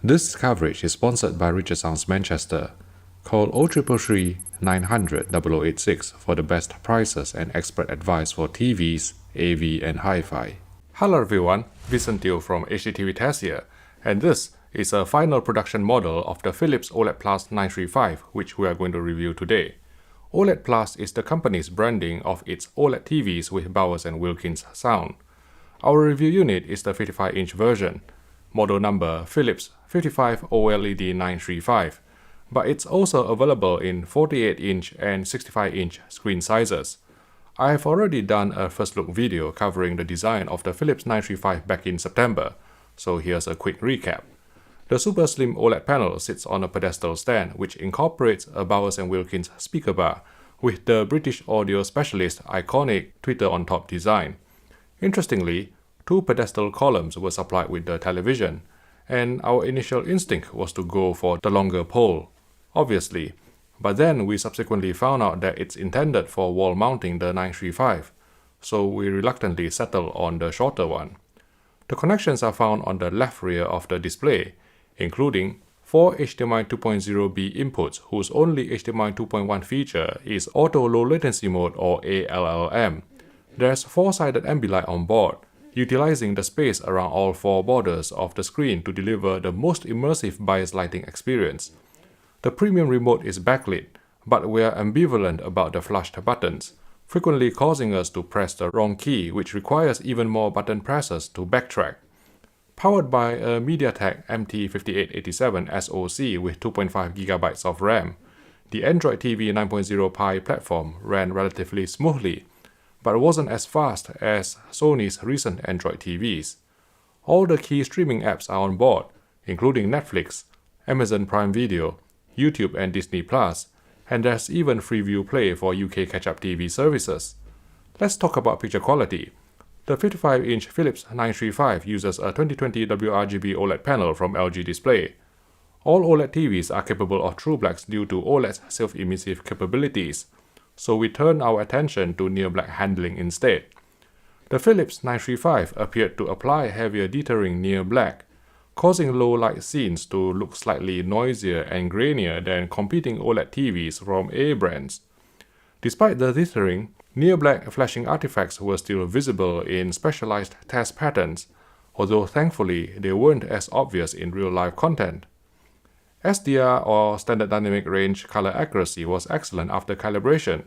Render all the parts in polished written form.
This coverage is sponsored by Richard Sounds Manchester. Call 0333 900 0086 for the best prices and expert advice for TVs, AV and Hi-Fi. Hello everyone, Vincent Teo from HDTV Test here, and this is a final production model of the Philips OLED+935 which we are going to review today. OLED Plus is the company's branding of its OLED TVs with Bowers and Wilkins sound. Our review unit is the 55-inch version, model number Philips 55 OLED+935, but it's also available in 48-inch and 65-inch screen sizes. I have already done a first look video covering the design of the Philips 935 back in September, so here's a quick recap. The super slim OLED panel sits on a pedestal stand which incorporates a Bowers & Wilkins speaker bar with the British audio specialist iconic Twitter on top design. Interestingly, two pedestal columns were supplied with the television, and our initial instinct was to go for the longer pole, obviously, but then we subsequently found out that it's intended for wall mounting the 935, so we reluctantly settled on the shorter one. The connections are found on the left rear of the display, including 4 HDMI 2.0B inputs whose only HDMI 2.1 feature is Auto Low Latency Mode or ALLM. There's 4-sided ambilight on board, utilizing the space around all 4 borders of the screen to deliver the most immersive bias lighting experience. The premium remote is backlit, but we are ambivalent about the flushed buttons, frequently causing us to press the wrong key, which requires even more button presses to backtrack. Powered by a MediaTek MT5887 SoC with 2.5GB of RAM, the Android TV 9.0 Pi platform ran relatively smoothly, but wasn't as fast as Sony's recent Android TVs. All the key streaming apps are on board, including Netflix, Amazon Prime Video, YouTube and Disney+, and there's even Freeview Play for UK catch-up TV services. Let's talk about picture quality. The 55-inch Philips 935 uses a 2020 WRGB OLED panel from LG Display. All OLED TVs are capable of true blacks due to OLED's self-emissive capabilities, so we turn our attention to near black handling instead. The Philips 935 appeared to apply heavier dithering near black, causing low light scenes to look slightly noisier and grainier than competing OLED TVs from A brands. Despite the dithering, near black flashing artifacts were still visible in specialized test patterns, although thankfully they weren't as obvious in real-life content. SDR or Standard Dynamic Range color accuracy was excellent after calibration.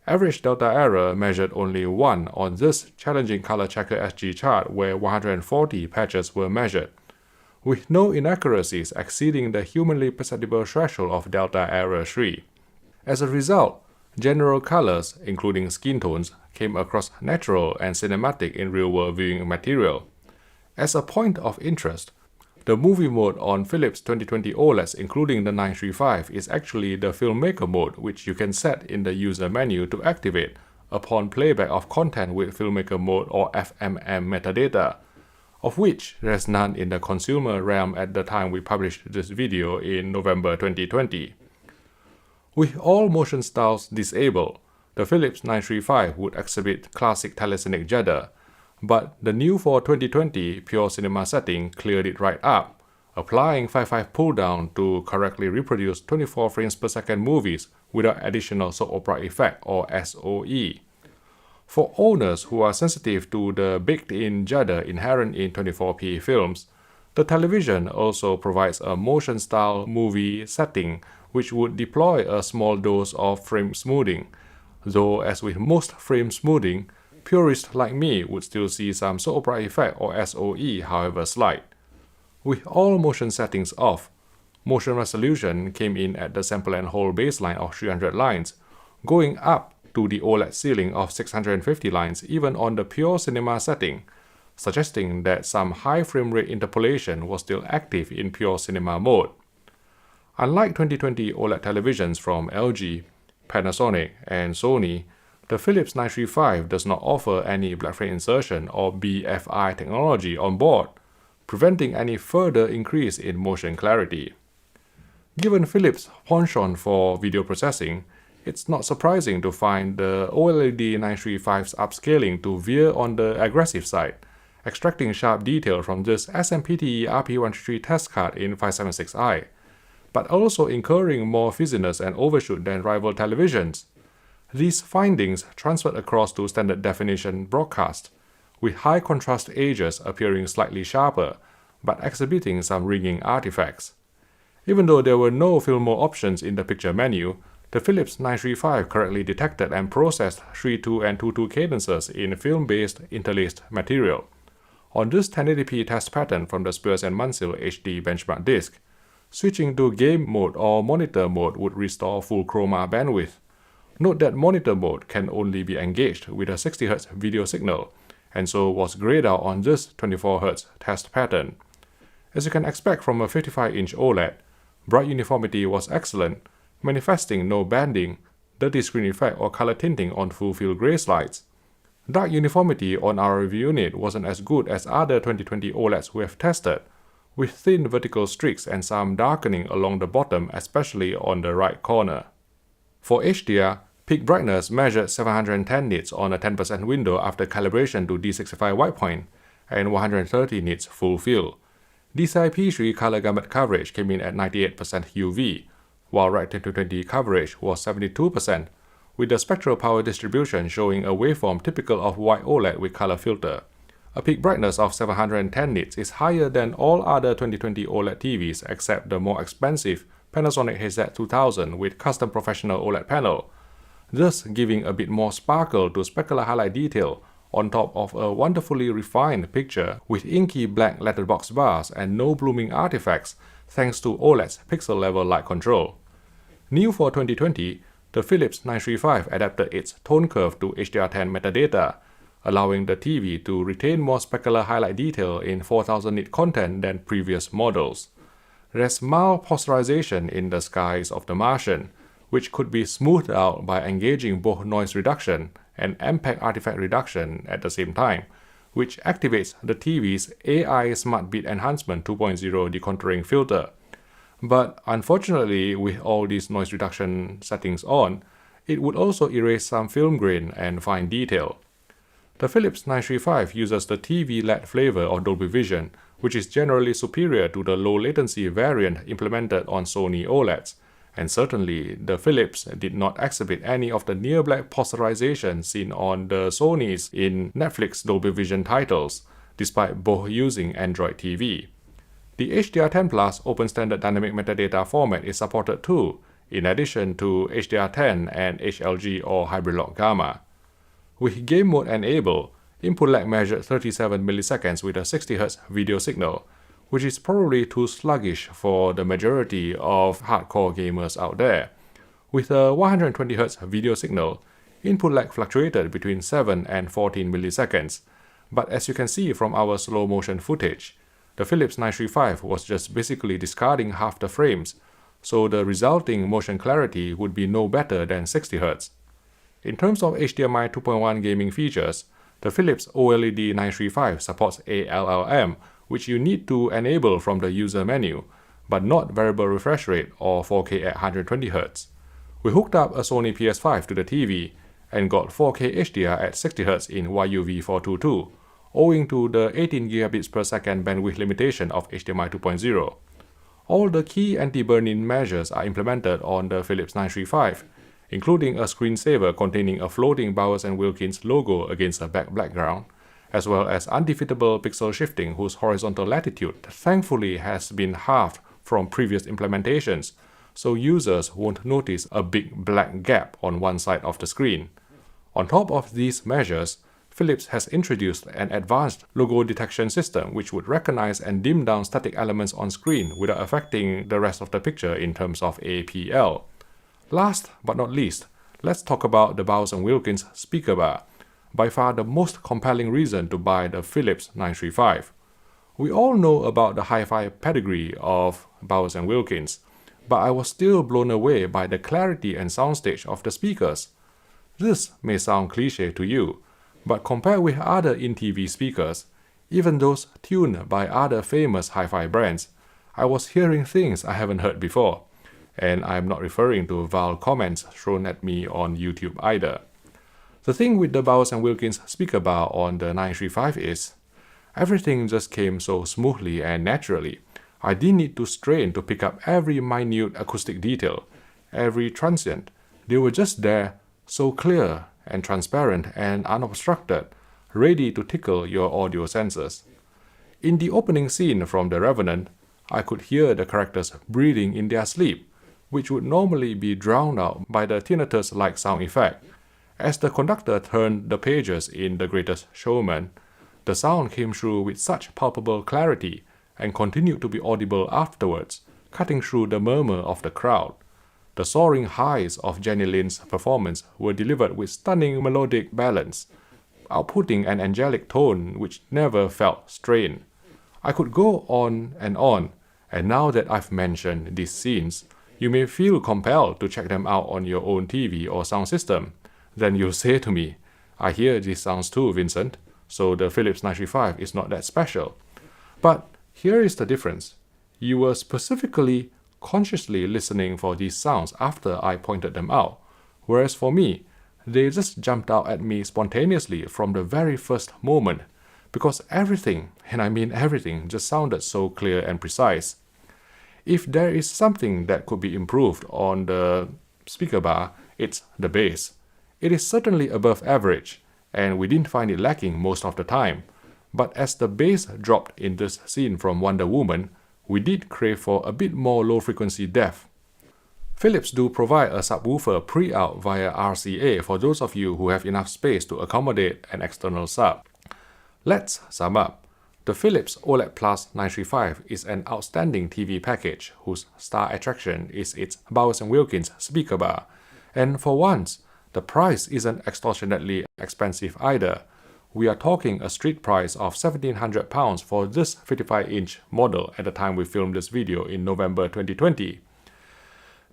Average delta error measured only 1 on this challenging color checker SG chart where 140 patches were measured, with no inaccuracies exceeding the humanly perceptible threshold of delta error 3. As a result, general colors, including skin tones, came across natural and cinematic in real-world viewing material. As a point of interest, the movie mode on Philips 2020 OLEDs including the 935 is actually the filmmaker mode, which you can set in the user menu to activate upon playback of content with filmmaker mode or FMM metadata, of which there's none in the consumer realm at the time we published this video in November 2020. With all motion styles disabled, the Philips 935 would exhibit classic telecinic judder, but the new for 2020 Pure Cinema setting cleared it right up, applying 5.5 pull down to correctly reproduce 24 frames per second movies without additional soap opera effect or SOE. For owners who are sensitive to the baked-in judder inherent in 24p films, the television also provides a motion-style movie setting which would deploy a small dose of frame smoothing, though as with most frame smoothing, purists like me would still see some soap opera effect or SOE, however slight. With all motion settings off, motion resolution came in at the sample and hold baseline of 300 lines, going up to the OLED ceiling of 650 lines even on the Pure Cinema setting, suggesting that some high frame rate interpolation was still active in Pure Cinema mode. Unlike 2020 OLED televisions from LG, Panasonic, and Sony, the Philips 935 does not offer any blackframe insertion or BFI technology on board, preventing any further increase in motion clarity. Given Philips' penchant for video processing, it's not surprising to find the OLED 935's upscaling to veer on the aggressive side, extracting sharp detail from this SMPTE RP133 test card in 576i, but also incurring more fuzziness and overshoot than rival televisions. These findings transferred across to standard definition broadcast, with high contrast edges appearing slightly sharper, but exhibiting some ringing artifacts. Even though there were no film mode options in the picture menu, the Philips 935 correctly detected and processed 3.2 and 2.2 cadences in film-based interlaced material. On this 1080p test pattern from the Spears & Munsell HD benchmark disc, switching to game mode or monitor mode would restore full chroma bandwidth. Note that monitor mode can only be engaged with a 60Hz video signal, and so was grayed out on this 24Hz test pattern. As you can expect from a 55-inch OLED, bright uniformity was excellent, manifesting no banding, dirty screen effect or color tinting on full-field gray slides. Dark uniformity on our review unit wasn't as good as other 2020 OLEDs we have tested, with thin vertical streaks and some darkening along the bottom, especially on the right corner. For HDR, peak brightness measured 710 nits on a 10% window after calibration to D65 whitepoint, and 130 nits full field. DCI P3 color gamut coverage came in at 98% UV, while Rec 2020 coverage was 72%, with the spectral power distribution showing a waveform typical of white OLED with color filter. A peak brightness of 710 nits is higher than all other 2020 OLED TVs except the more expensive Panasonic HZ2000 with custom professional OLED panel, thus giving a bit more sparkle to specular highlight detail on top of a wonderfully refined picture with inky black letterbox bars and no blooming artifacts thanks to OLED's pixel level light control. New for 2020, the Philips 935 adapted its tone curve to HDR10 metadata, allowing the TV to retain more specular highlight detail in 4000 nit content than previous models. There's mild posterization in the skies of the Martian, which could be smoothed out by engaging both noise reduction and MPEG artifact reduction at the same time, which activates the TV's AI Smart Beat Enhancement 2.0 decontouring filter. But unfortunately, with all these noise reduction settings on, it would also erase some film grain and fine detail. The Philips 935 uses the TV LED flavor of Dolby Vision, which is generally superior to the low latency variant implemented on Sony OLEDs, and certainly the Philips did not exhibit any of the near black posterization seen on the Sonys in Netflix Dolby Vision titles, despite both using Android TV. The HDR10 Plus Open Standard Dynamic Metadata format is supported too, in addition to HDR10 and HLG or Hybrid Log Gamma. With game mode enabled, input lag measured 37 milliseconds with a 60Hz video signal, which is probably too sluggish for the majority of hardcore gamers out there. With a 120Hz video signal, input lag fluctuated between 7 and 14 milliseconds, but as you can see from our slow motion footage, the Philips 935 was just basically discarding half the frames, so the resulting motion clarity would be no better than 60Hz. In terms of HDMI 2.1 gaming features, the Philips OLED 935 supports ALLM, which you need to enable from the user menu, but not variable refresh rate or 4K at 120Hz. We hooked up a Sony PS5 to the TV and got 4K HDR at 60Hz in YUV422, owing to the 18 gigabits per second bandwidth limitation of HDMI 2.0. All the key anti-burn-in measures are implemented on the Philips 935, including a screensaver containing a floating Bowers Wilkins logo against a background, as well as undefeatable pixel shifting whose horizontal latitude thankfully has been halved from previous implementations, so users won't notice a big black gap on one side of the screen. On top of these measures, Philips has introduced an advanced logo detection system which would recognize and dim down static elements on screen without affecting the rest of the picture in terms of APL. Last but not least, let's talk about the Bowers Wilkins speaker bar, by far the most compelling reason to buy the Philips 935. We all know about the hi-fi pedigree of Bowers Wilkins, but I was still blown away by the clarity and soundstage of the speakers. This may sound cliché to you, but compared with other in-TV speakers, even those tuned by other famous hi-fi brands, I was hearing things I haven't heard before. And I'm not referring to vile comments thrown at me on YouTube either. The thing with the Bowers Wilkins speaker bar on the 935 is, Everything just came so smoothly and naturally. I didn't need to strain to pick up every minute acoustic detail, every transient. They were just there, so clear and transparent and unobstructed, ready to tickle your audio senses. In the opening scene from The Revenant, I could hear the characters breathing in their sleep, which would normally be drowned out by the tinnitus-like sound effect. As the conductor turned the pages in The Greatest Showman, the sound came through with such palpable clarity and continued to be audible afterwards, cutting through the murmur of the crowd. The soaring highs of Jenny Lin's performance were delivered with stunning melodic balance, outputting an angelic tone which never felt strained. I could go on, and now that I've mentioned these scenes, you may feel compelled to check them out on your own TV or sound system. Then you'll say to me, "I hear these sounds too, Vincent, so the Philips 935 is not that special." But here is the difference. You were specifically, consciously listening for these sounds after I pointed them out, whereas for me, they just jumped out at me spontaneously from the very first moment, because everything, and I mean everything, just sounded so clear and precise. If there is something that could be improved on the speaker bar, it's the bass. It is certainly above average, and we didn't find it lacking most of the time. But as the bass dropped in this scene from Wonder Woman, we did crave for a bit more low-frequency depth. Philips do provide a subwoofer pre-out via RCA for those of you who have enough space to accommodate an external sub. Let's sum up. The Philips OLED+935 is an outstanding TV package whose star attraction is its Bowers Wilkins speaker bar. And for once, the price isn't extortionately expensive either. We are talking a street price of £1,700 for this 55-inch model at the time we filmed this video in November 2020.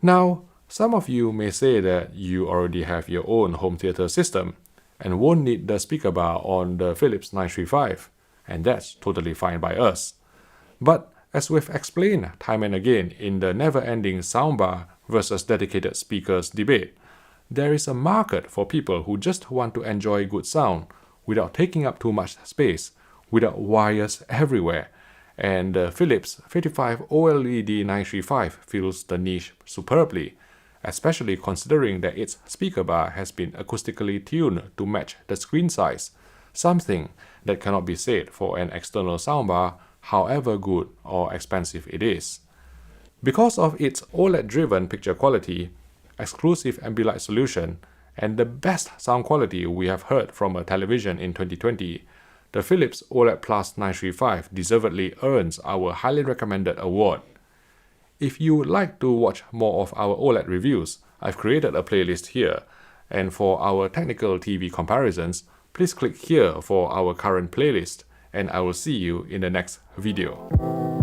Now, some of you may say that you already have your own home theater system and won't need the speaker bar on the Philips 935, and that's totally fine by us. But as we've explained time and again in the never-ending soundbar versus dedicated speakers debate, there is a market for people who just want to enjoy good sound without taking up too much space, without wires everywhere, and the Philips 55 OLED 935 fills the niche superbly, especially considering that its speaker bar has been acoustically tuned to match the screen size, something that cannot be said for an external soundbar, however good or expensive it is. Because of its OLED-driven picture quality, exclusive ambilight solution, and the best sound quality we have heard from a television in 2020, the Philips OLED+935 deservedly earns our highly recommended award. If you would like to watch more of our OLED reviews, I've created a playlist here, and for our technical TV comparisons, please click here for our current playlist, and I will see you in the next video.